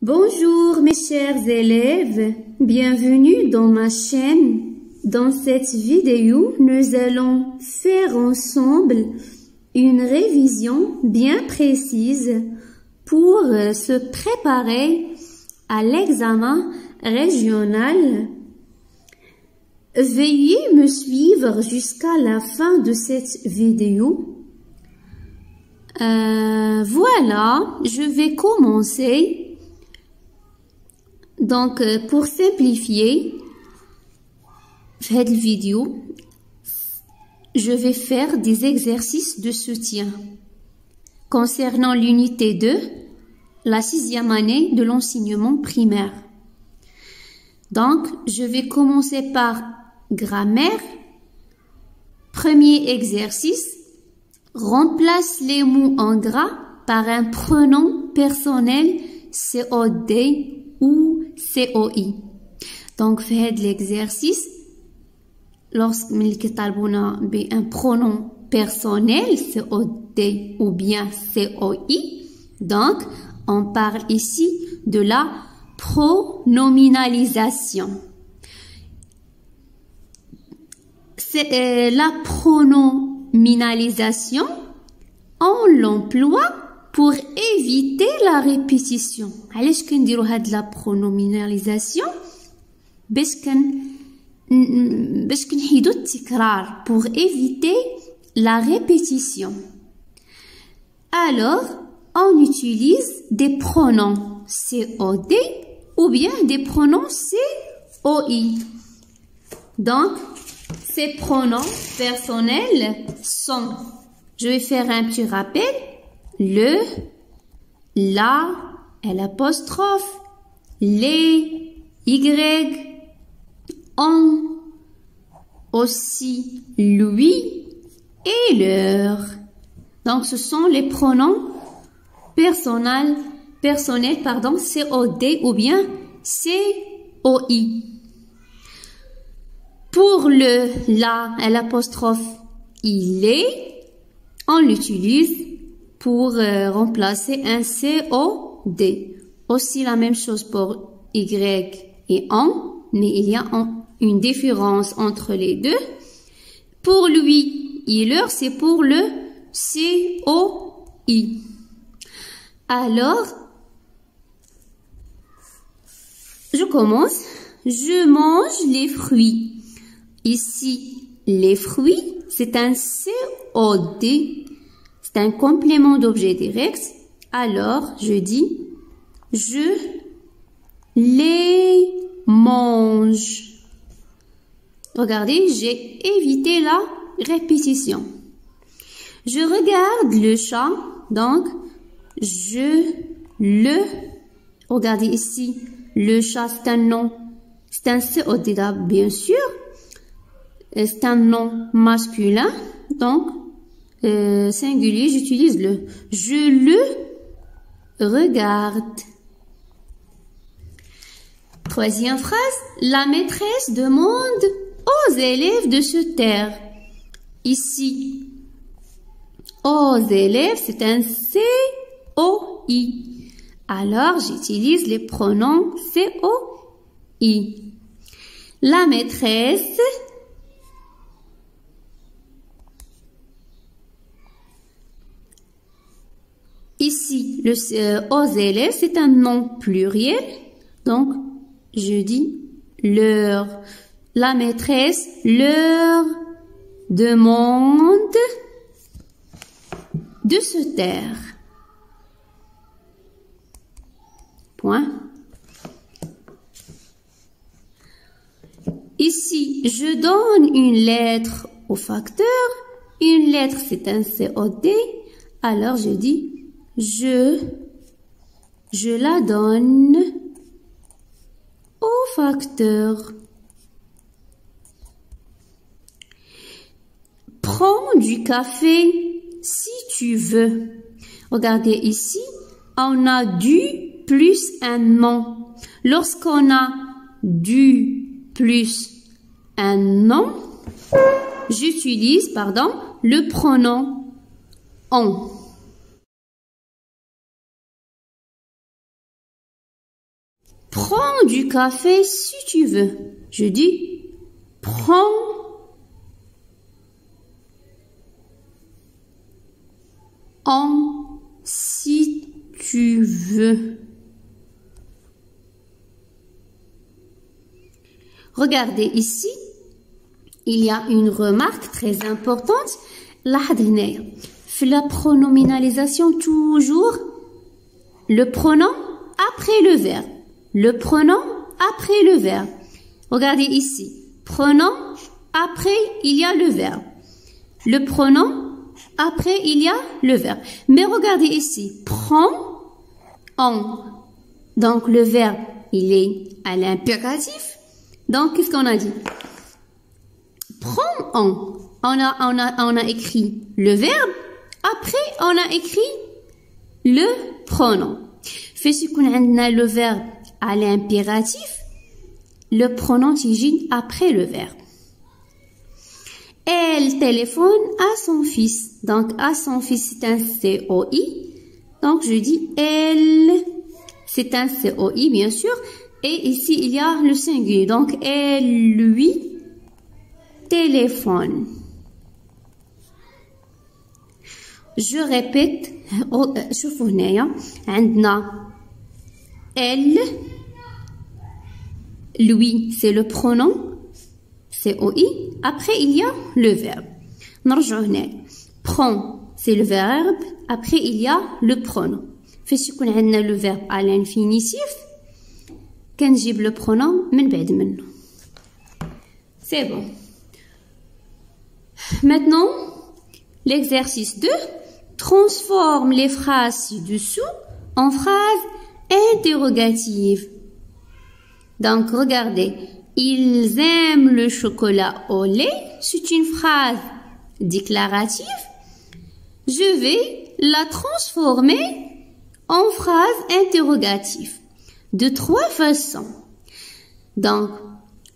Bonjour mes chers élèves, bienvenue dans ma chaîne. Dans cette vidéo, nous allons faire ensemble une révision bien précise pour se préparer à l'examen régional. Veuillez me suivre jusqu'à la fin de cette vidéo. Voilà, je vais commencer. Donc, pour simplifier cette vidéo, je vais faire des exercices de soutien concernant l'unité 2, la 6e année de l'enseignement primaire. Donc, je vais commencer par grammaire. Premier exercice, remplace les mots en gras par un pronom personnel COD ou COI. Donc, faites l'exercice. Lorsque talbuna un pronom personnel COD ou bien COI, donc on parle ici de la pronominalisation. La pronominalisation, on l'emploie pour éviter la répétition. علاش كنديروا هاد la pronominalisation باش كنحيدو التكرار pour éviter la répétition. Alors, on utilise des pronoms COD ou bien des pronoms COI. Donc, ces pronoms personnels sont, je vais faire un petit rappel, le, la, l'apostrophe, les, y, on, aussi, lui et leur. Donc, ce sont les pronoms personnels, COD ou bien COI. Pour le, la, l'apostrophe, il est, on l'utilise pour remplacer un COD. Aussi la même chose pour Y et on, mais il y a une différence entre les deux. Pour lui et leur, c'est pour le COI. Alors, je commence. Je mange les fruits. Ici, les fruits, c'est un COD. C'est un complément d'objet direct. Alors, je dis, je les mange. Regardez, j'ai évité la répétition. Je regarde le chat, donc, regardez ici, le chat, c'est un nom, c'est un COD, bien sûr. C'est un nom masculin, donc, singulier, j'utilise le. Je le regarde. Troisième phrase, la maîtresse demande aux élèves de se taire. Ici, aux élèves, c'est un COI. Alors, j'utilise les pronoms COI. La maîtresse ici, aux élèves, c'est un nom pluriel. Donc, je dis leur. La maîtresse leur demande de se taire. Point. Ici, je donne une lettre au facteur. Une lettre, c'est un COD. Alors, je dis je la donne au facteur. Prends du café si tu veux. Regardez ici, on a du plus un nom. Lorsqu'on a du plus un nom, j'utilise, le pronom on. Prends du café si tu veux. Je dis prends en si tu veux. Regardez ici, il y a une remarque très importante. لاحظ هنايا في la pronominalisation toujours le pronom après le verbe. Le pronom après le verbe. Regardez ici. Pronom, après il y a le verbe. Le pronom, après il y a le verbe. Mais regardez ici. Prends en. Donc le verbe, il est à l'impératif. Donc qu'est-ce qu'on a dit? Prends en. On a écrit le verbe. Après, on a écrit le pronom. Fait ce qu'on a le verbe à l'impératif, le pronom t'y après le verbe. Elle téléphone à son fils. Donc, à son fils, c'est un COI. Donc, je dis elle, c'est un COI, bien sûr. Et ici, il y a le singulier. Donc, elle lui téléphone. Je répète, شوفوا هنايا عندنا elle, lui, c'est le pronom COI. Après, il y a le verbe. نرجعوا هنا. Prend, c'est le verbe. Après, il y a le pronom. فاش يكون عندنا le verbe à l'infinitif كنجيب le pronom من بعد منه. C'est bon. Maintenant, l'exercice 2. Transforme les phrases ci-dessous en phrases interrogatives. Donc, regardez. Ils aiment le chocolat au lait. C'est une phrase déclarative. Je vais la transformer en phrase interrogative de 3 façons. Donc,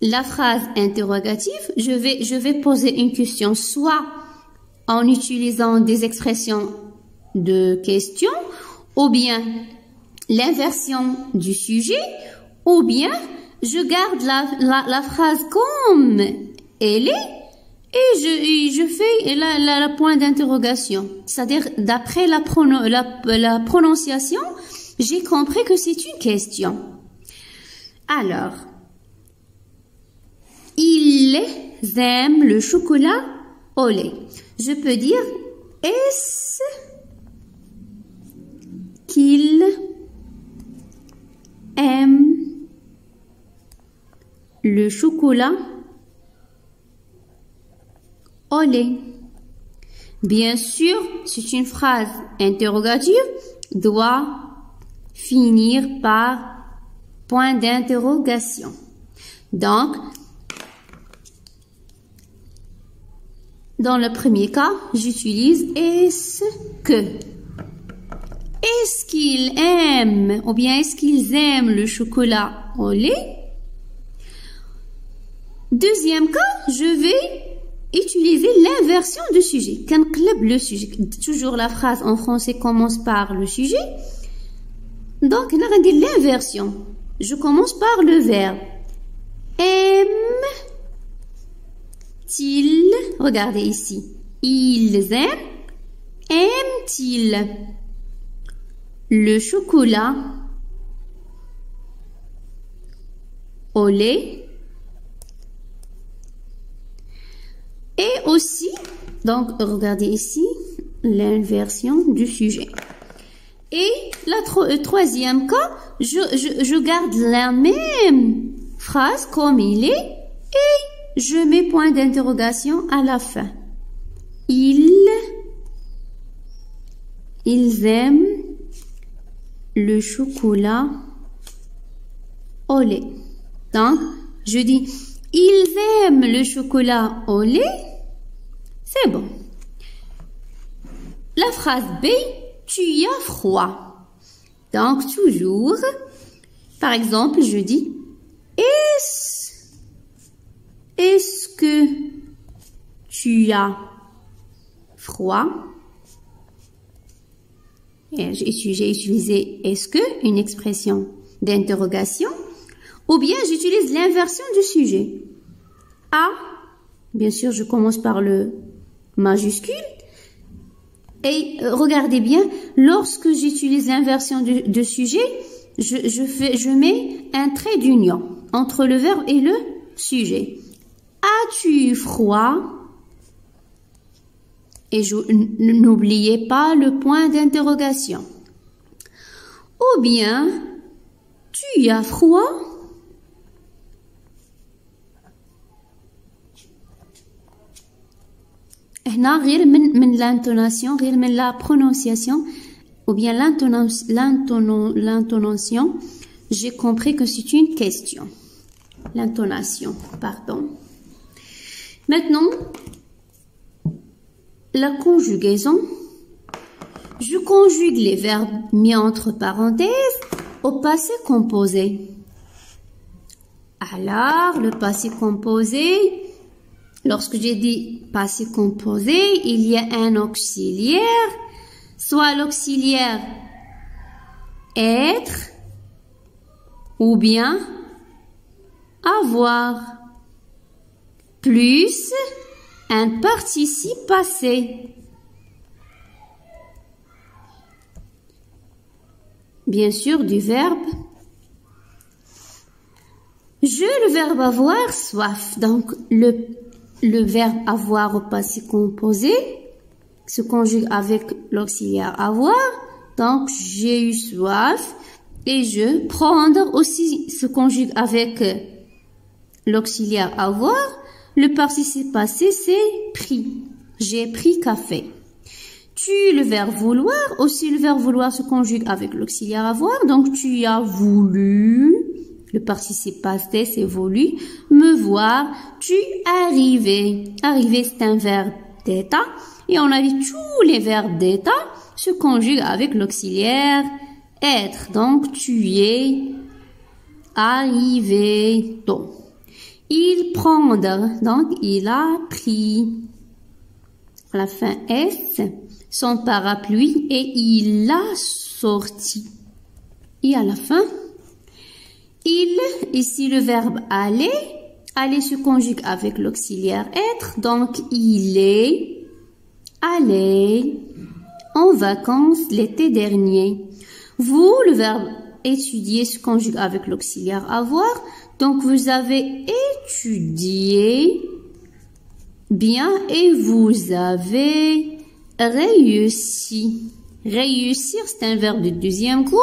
la phrase interrogative, je vais poser une question soit en utilisant des expressions de question, ou bien l'inversion du sujet, ou bien je garde la phrase comme elle est et je fais la point d'interrogation. C'est-à-dire, d'après la prononciation, j'ai compris que c'est une question. Alors, ils aiment le chocolat au lait. Je peux dire, est-ce qu'ils aiment le chocolat au lait? Bien sûr, c'est une phrase interrogative, doit finir par point d'interrogation. Donc, dans le premier cas, j'utilise est-ce que. Est-ce qu'ils aiment ou bien est-ce qu'ils aiment le chocolat au lait? Deuxième cas, je vais utiliser l'inversion du sujet. Qu'enqleb le sujet. Toujours la phrase en français commence par le sujet. Donc, on a dit l'inversion. Je commence par le verbe. Aiment-ils, regardez ici, ils aiment, aiment-ils le chocolat au lait? Et aussi, donc regardez ici, l'inversion du sujet. Et le troisième cas, je garde la même phrase comme il est et je mets point d'interrogation à la fin. Ils aiment le chocolat au lait. Donc, je dis, ils aiment le chocolat au lait. C'est bon. La phrase B, tu y as froid. Donc, toujours, par exemple, je dis, est-ce que tu as froid? J'ai utilisé est-ce que, une expression d'interrogation. Ou bien j'utilise l'inversion du sujet. A, bien sûr, je commence par le majuscule. Et regardez bien, lorsque j'utilise l'inversion du sujet, je mets un trait d'union entre le verbe et le sujet. As-tu froid? Et n'oubliez pas le point d'interrogation. Ou bien, tu as froid? هنا غير من l'intonation, غير من la prononciation, ou bien l'intonation, j'ai compris que c'est une question. L'intonation, pardon. Maintenant, la conjugaison. Je conjugue les verbes mis entre parenthèses au passé composé. Alors, le passé composé, lorsque j'ai dit passé composé, il y a un auxiliaire, soit l'auxiliaire être ou bien avoir, plus un participe passé. Bien sûr, du verbe. Le verbe avoir soif. Donc, le verbe avoir au passé composé se conjugue avec l'auxiliaire avoir. Donc, j'ai eu soif. Et prendre aussi se conjugue avec l'auxiliaire avoir. Le participe passé, c'est pris. J'ai pris café. Le verbe vouloir, aussi le verbe vouloir se conjugue avec l'auxiliaire avoir. Donc, tu as voulu. Le participe passé, c'est voulu. Me voir. Tu arrivé. Arrivé, c'est un verbe d'état. Et on a dit tous les verbes d'état se conjuguent avec l'auxiliaire être. Donc, tu es arrivé. Donc, il prendre. Donc, il a pris. À la fin S, son parapluie et il a sorti. Et à la fin, ici le verbe aller. Aller se conjugue avec l'auxiliaire être. Donc, il est allé en vacances l'été dernier. Vous, le verbe étudier se conjugue avec l'auxiliaire avoir. Donc, vous avez étudié bien et vous avez réussi. Réussir, c'est un verbe de deuxième groupe.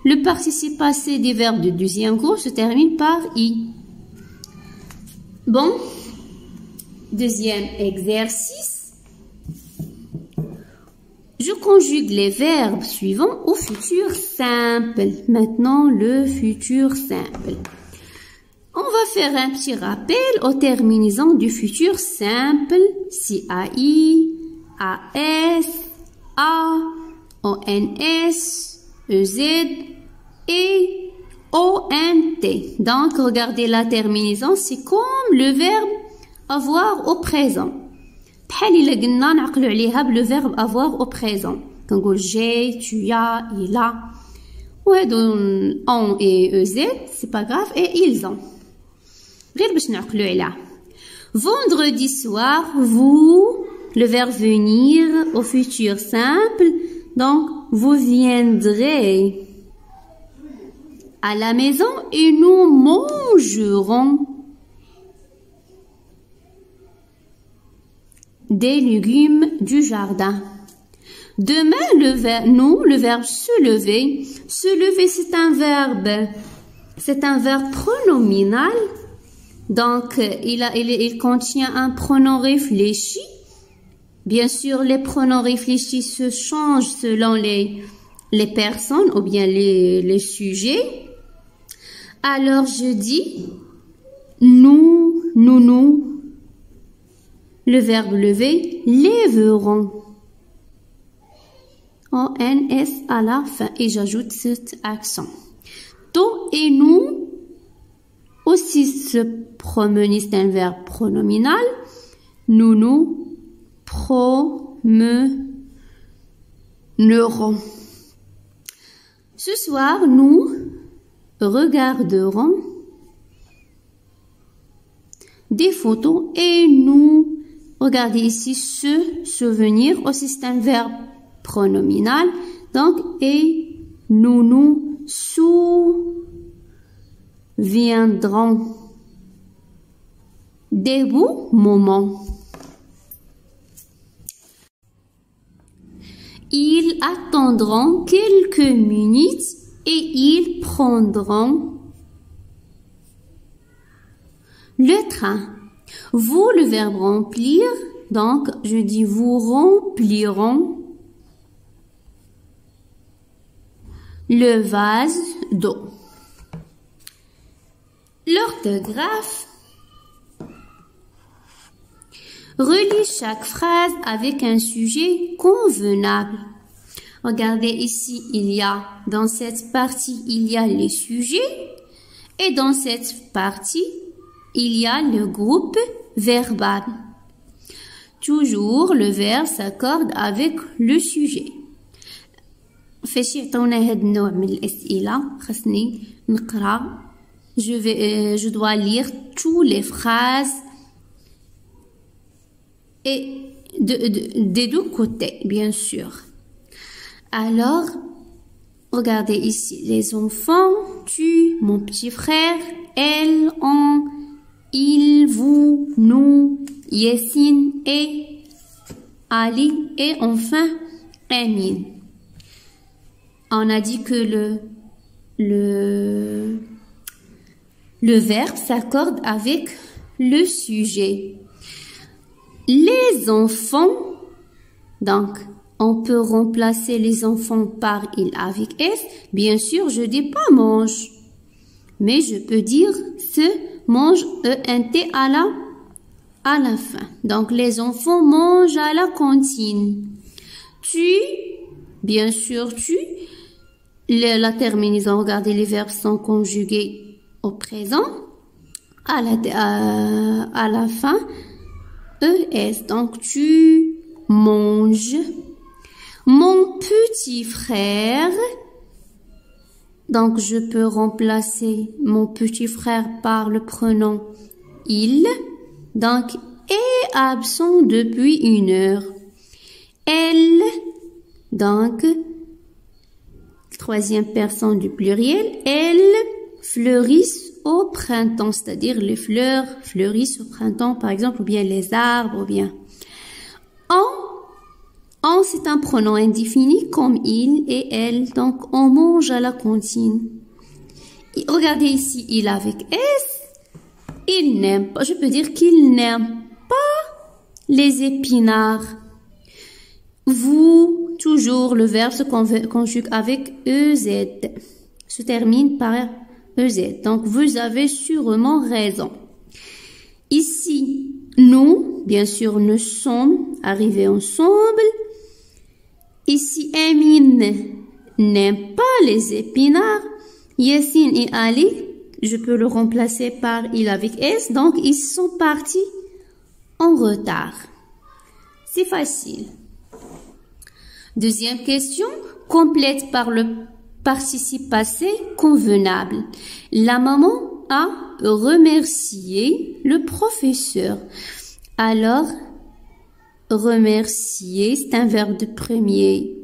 Le participe passé des verbes de deuxième groupe se termine par i. Bon, deuxième exercice. Je conjugue les verbes suivants au futur simple. Maintenant, le futur simple. On va faire un petit rappel aux terminaisons du futur simple. CAI, AS, A, ONS, EZ et ONT. Donc, regardez la terminaison, c'est comme le verbe avoir au présent. بحال إلا قلنا نعقلوا عليها le verbe avoir au présent. كنقول j'ai, tu as, il a. وهادو on et EZ, c'est pas grave, et ils ont. غير باش نعقلوا عليها. Vendredi soir, vous, le verbe venir au futur simple. Donc, vous viendrez à la maison et nous mangerons des légumes du jardin. Demain, le verbe se lever. Se lever, c'est un verbe pronominal. Donc, il contient un pronom réfléchi. Bien sûr, les pronoms réfléchis se changent selon les personnes ou bien les sujets. Alors, je dis nous, le verbe lever, lèveront. ONS à la fin et j'ajoute cet accent. To et nous, aussi se promener, c'est un verbe pronominal. Nous promènerons. Ce soir, nous regarderons des photos et nous, regardez ici, se souvenir, aussi c'est un verbe pronominal, donc, et nous nous souviendrons des beaux moments. Ils attendront quelques minutes et ils prendront le train. Vous, le verbe remplir, donc je dis vous rempliront le vase d'eau. L'orthographe. Relis chaque phrase avec un sujet convenable. Regardez ici, dans cette partie, il y a les sujets et dans cette partie, il y a le groupe verbal. Toujours, le verbe s'accorde avec le sujet. فاش يعطونا هاد النوع من الأسئلة خاصني نقرأ. Je dois lire tous les phrases et des deux côtés, bien sûr. Alors, regardez ici, les enfants, tu, mon petit frère, elle, on, il, vous, nous, Yassine et Ali, et enfin, Amin. On a dit que le verbe s'accorde avec le sujet. Les enfants, donc, on peut remplacer les enfants par il avec S. Bien sûr, je dis pas mange, mais je peux dire se mange ENT à la fin. Donc, les enfants mangent à la cantine. Tu, bien sûr, tu. La terminaison, regardez, les verbes sont conjugués au présent. À la fin, ES. Donc, tu manges. Mon petit frère. Donc, je peux remplacer mon petit frère par le pronom il. Donc, est absent depuis 1 heure. Elle. Donc, troisième personne du pluriel. Elles fleurissent au printemps. C'est-à-dire, les fleurs fleurissent au printemps, par exemple, ou bien les arbres, ou bien. On, c'est un pronom indéfini comme il et elle. Donc, on mange à la cantine. Et regardez ici, il avec S. Il n'aime pas, je peux dire qu'il n'aime pas les épinards. Vous, toujours, le verbe se conjugue avec EZ. Se termine par EZ. Donc, vous avez sûrement raison. Ici, nous, bien sûr, nous sommes arrivés ensemble. Ici, Amin n'aime pas les épinards. Yassine et Ali, je peux le remplacer par il avec S. Donc, ils sont partis en retard. C'est facile. Deuxième question, complète par le participe passé convenable. La maman a remercié le professeur. Alors, remercier, c'est un verbe de premier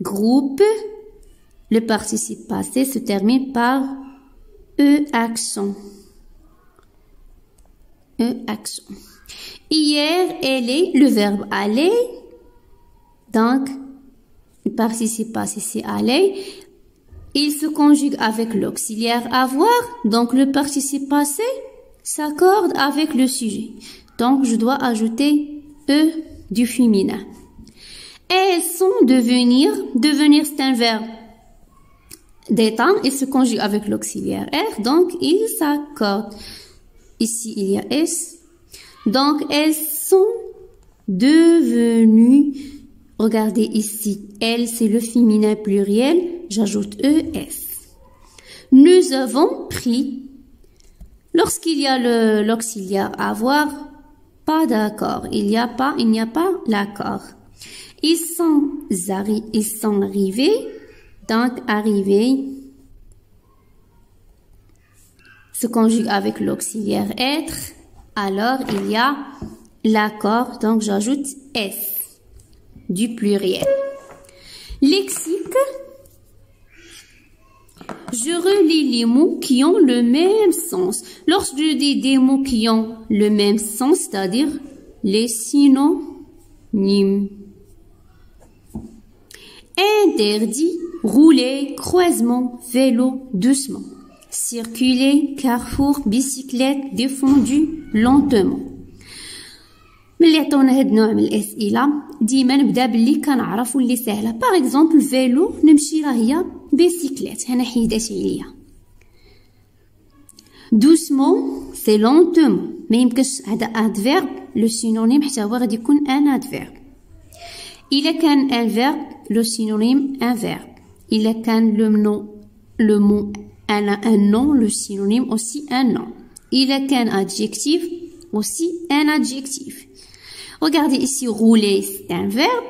groupe. Le participe passé se termine par E accent. E accent. Hier, elle est le verbe aller. Donc, le participe passé, c'est aller. Il se conjugue avec l'auxiliaire avoir. Donc, le participe passé s'accorde avec le sujet. Donc, je dois ajouter E du féminin. Elles sont devenir. Devenir, c'est un verbe d'étendre. Il se conjugue avec l'auxiliaire R. Donc, il s'accorde. Ici, il y a S. Donc, elles sont devenues. Regardez ici, elle, c'est le féminin pluriel, j'ajoute ES. Nous avons pris, lorsqu'il y a l'auxiliaire avoir, pas d'accord, il n'y a pas l'accord. Ils sont arrivés, donc arrivés se conjugue avec l'auxiliaire être, Alors, il y a l'accord, donc j'ajoute S du pluriel. Lexique, je relis les mots qui ont le même sens. Lorsque je dis des mots qui ont le même sens, c'est-à-dire les synonymes. Interdit, rouler, croisement, vélo, doucement. Circuler, carrefour, bicyclette, défendu, lentement. ملي عطونا هاد النوع من الأسئلة ديما نبدا باللي كنعرفو اللي سهلة. باغ اكزومبل فيلو نمشي راه هي بيسيكليت، هنا حيدات عليا. دوسمون سي لونتومون، ما يمكنش هذا ادفيرب لو سينونيم حتى هو غادي يكون ان ادفيرب. الا كان ان فيرب لو سينونيم ان فيرب. الا كان لو مو un nom, le synonyme aussi un nom. Il est qu'un adjectif, aussi un adjectif. Regardez ici, rouler, c'est un verbe.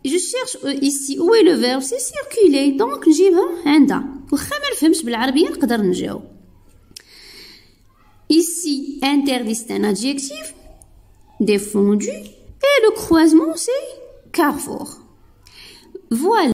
Je cherche ici, où est le verbe? C'est circuler. Donc, نجيبها عندها. وخا ما نفهمش بالعربية نقدر نجاوب. Ici, interdit, c'est un adjectif. Défendu. Et le croisement, c'est carrefour. Voilà.